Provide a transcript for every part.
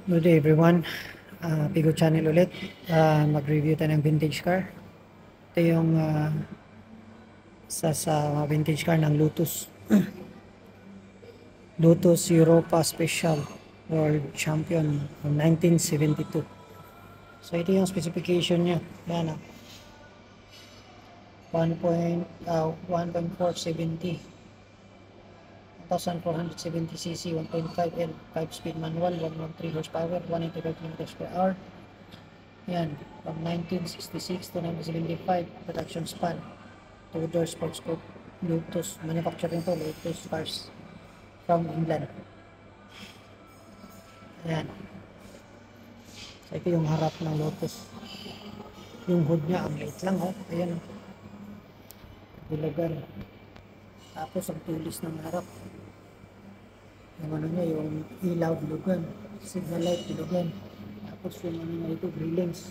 Good day everyone, Pigo Channel ulit. Mag-review tayo ng vintage car. Ito yung isa sa mga vintage car ng Lotus. Lotus Europa Special World Champion from 1972. So ito yung specification niya. Yan 1.470 1470cc, 1.5L, 5-speed manual, 113 horsepower, 185 km/h. Yan, from 1966 to 1975, production span, 2-door sports coupe, Lotus, manufacturing to, Lotus cars from England. Ayan. So, ito yung harap ng Lotus. Yung hood niya, ang light lang, Ayan, Dilagan. Tapos, ang tulis ng harap. Yung ano niya, yung ilaw, dilugan. Signal light, dilugan. Tapos, yung ano niya ito, grillings.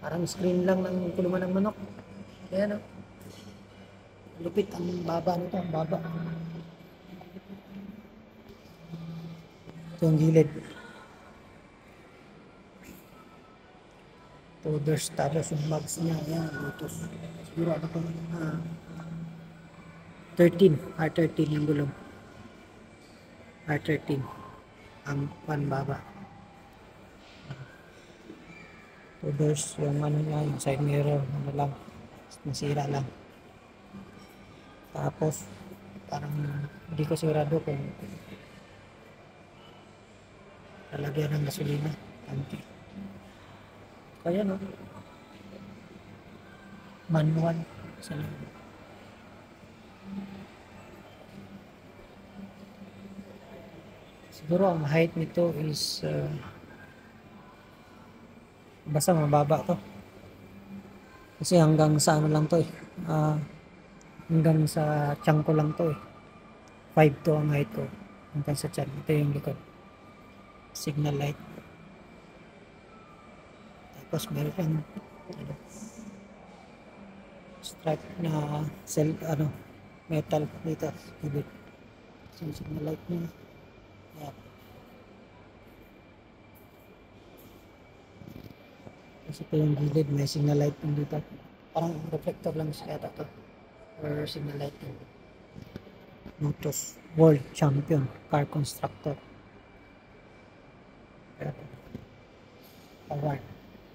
Parang screen lang ng kulungan ng manok. Ayan, lupit ang baba nito, ang baba. Ito yung gilid. Tudors, tapos yung mags niya, ayan, Lotus. Siguro ano pa, 13, R13 yung gulong. R13 ang panbaba. Tudors, yung ano niya, yung side mirror, ano lang, nasira lang. Tapos, parang hindi ko sigurado kung lalagyan ng gasolina. Tanki. Kaya manual sa loob. Siguro ang height nito is basta mababa to. Kasi hanggang sa ano lang to hanggang sa tiyan ko lang to 5 to ang height ko. Hanggang sa tiyan. Ito yung likod. Signal light. Tapos meron stripe na metal dito. So, signal light niya. Ayan. Kasi ito yung gilid, may signal light din dito. Parang reflector lang siya yata to. Or signal light din. Lotus World Champion Car Constructor. Award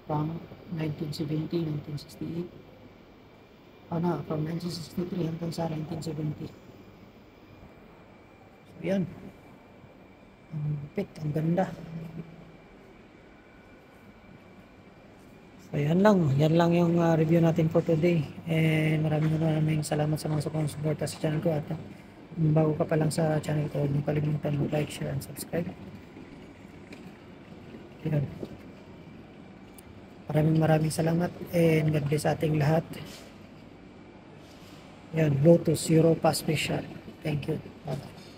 from 1970, 1968. From 1963 hanggang sa 1970. So, yan. Ang lupit, ang ganda. So, yan lang yung review natin for today. And maraming salamat sa mga sumusuporta sa channel ko. At bago ka pa lang sa channel ko, huwag niyo kalimutan mag-like, share, and subscribe. Yan. Maraming salamat and God bless sa ating lahat. Yan, Lotus Europa Special. Thank you. Bye-bye.